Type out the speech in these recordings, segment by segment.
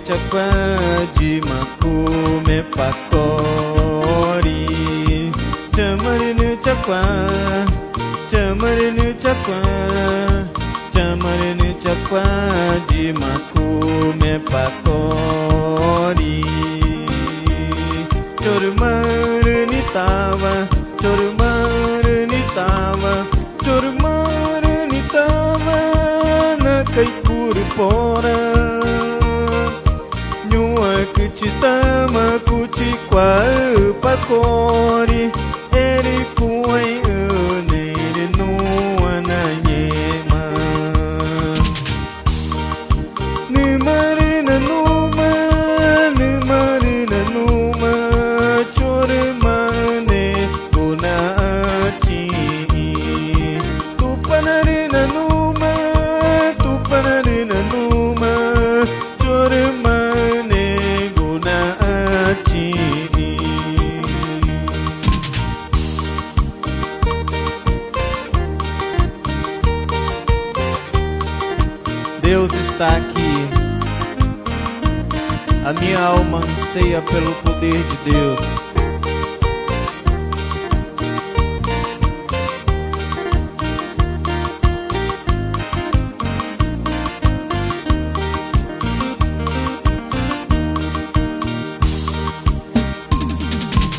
chakwa jimaku me pakori chamarinu chakwa jimaku me pakori chormarni tawa na kai kurpora nyua kuchitama kuchikwa pakori eri kuai nere no ananyema nimarina numa chormane gunachi tupanarina numa chormane gunachi. Deus está aqui. A minha alma anseia pelo poder de Deus.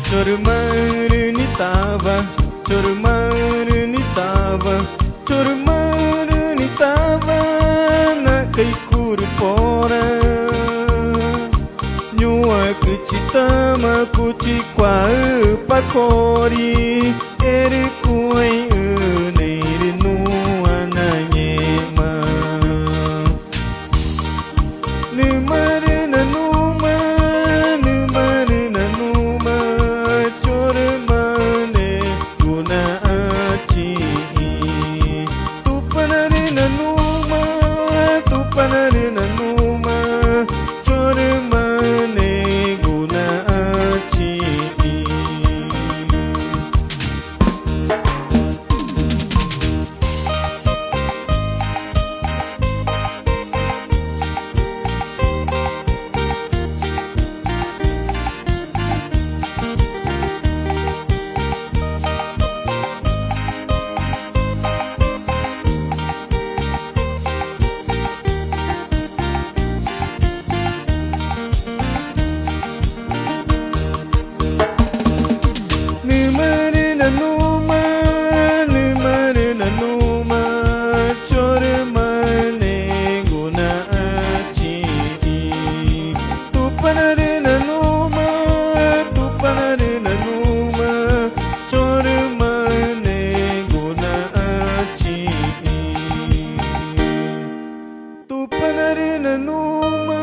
Chormarni tava na kai kurpora nyua kuchitama kuchikwa pakori eri kuai nere no ananyema nimarina numa chormane gunachi tupanarina numa chormane gunachi. Nimarina numa chormane gunachi tupanarina numa chormane gunachi tupanarina numa